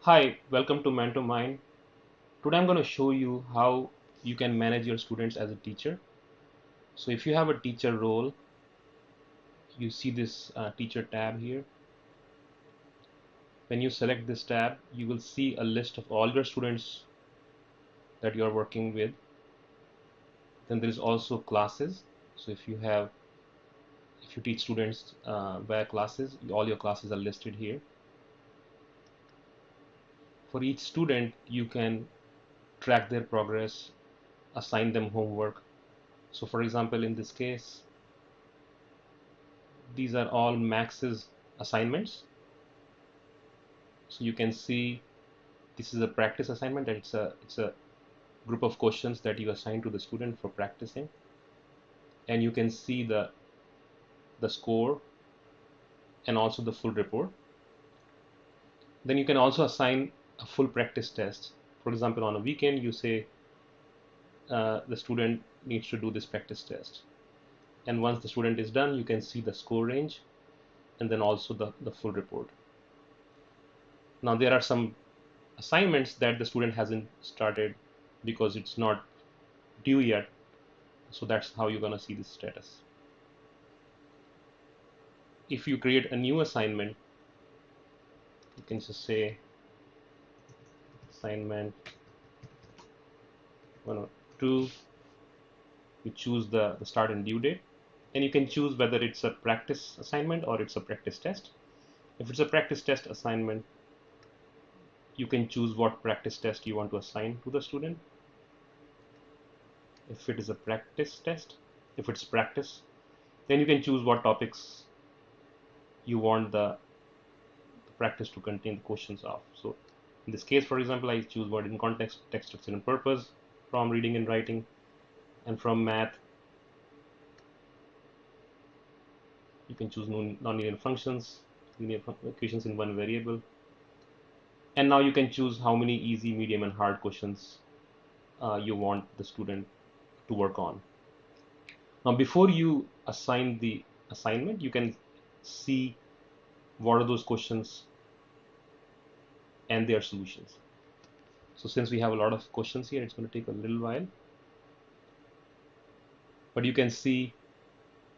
Hi, welcome to MentoMind. Today I'm going to show you how you can manage your students as a teacher. So if you have a teacher role, you see this teacher tab here. When you select this tab, you will see a list of all your students that you are working with. Then there is also classes. So if you teach students via classes, all your classes are listed here. For each student, you can track their progress, assign them homework. So for example, in this case, these are all Max's assignments. So you can see this is a practice assignment, that it's a group of questions that you assign to the student for practicing, and you can see the score and also the full report. Then you can also assign a full practice test. For example, on a weekend, you say the student needs to do this practice test, and once the student is done, you can see the score range and then also the full report. Now there are some assignments that the student hasn't started because it's not due yet, so that's how you're going to see the status. If you create a new assignment, you can just say assignment 1 or 2. You choose the start and due date, and you can choose whether it's a practice assignment or it's a practice test. If it's a practice test assignment, you can choose what practice test you want to assign to the student. If it is a practice test, if it's practice, then you can choose what topics you want the practice to contain the questions of. So in this case, for example, I choose word in context, text structure and purpose from reading and writing, and from math you can choose nonlinear functions, linear equations in one variable, and now you can choose how many easy, medium and hard questions you want the student to work on. Now before you assign the assignment, you can see what are those questions and their solutions. So since we have a lot of questions here, it's going to take a little while, but you can see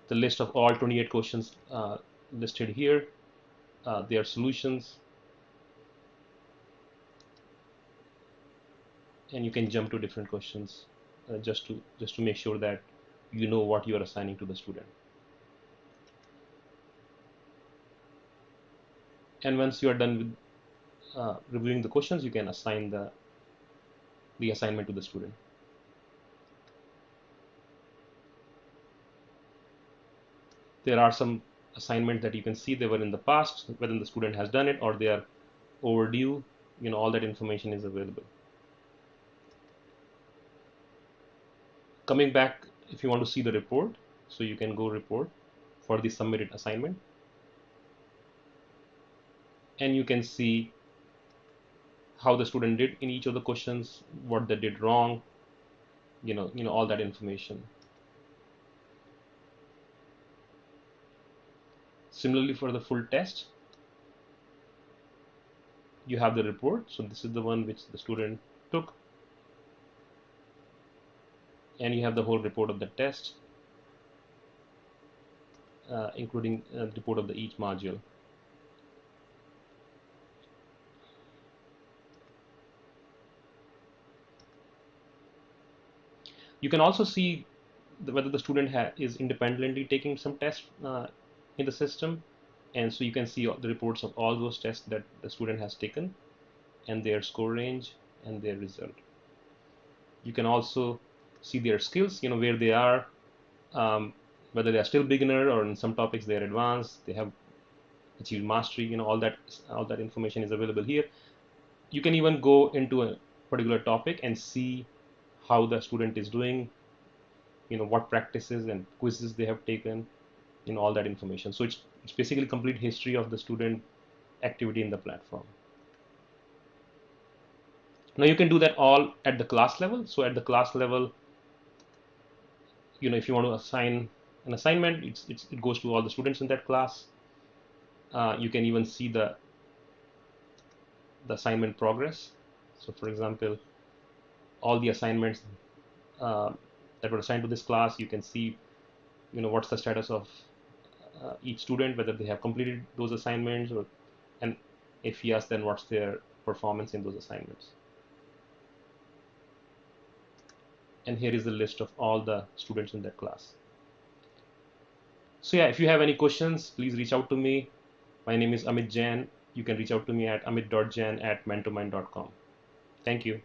the list of all 28 questions listed here, their solutions, and you can jump to different questions just to make sure that you know what you are assigning to the student. And once you are done with reviewing the questions, you can assign the assignment to the student. There are some assignments that you can see they were in the past, whether the student has done it or they are overdue. All that information is available. Coming back, if you want to see the report, so you can go report for the submitted assignment, and you can see how the student did in each of the questions, what they did wrong, all that information. Similarly, for the full test, you have the report. So this is the one which the student took, and you have the whole report of the test, including the report of each module. You can also see whether the student is independently taking some tests in the system, and so you can see the reports of all those tests that the student has taken and their score range and their result. You can also see their skills, where they are, whether they are still beginner or in some topics they are advanced, they have achieved mastery. All that information is available here. You can even go into a particular topic and see how the student is doing, what practices and quizzes they have taken, all that information. So it's basically complete history of the student activity in the platform. Now you can do that all at the class level. So at the class level, if you want to assign an assignment, it goes to all the students in that class. You can even see the the assignment progress. So for example, all the assignments that were assigned to this class, you can see, what's the status of each student, whether they have completed those assignments, and if yes, then what's their performance in those assignments. And here is the list of all the students in that class. So yeah, if you have any questions, please reach out to me. My name is Amit Jain. You can reach out to me at amit.jain@mentomind.com. Thank you.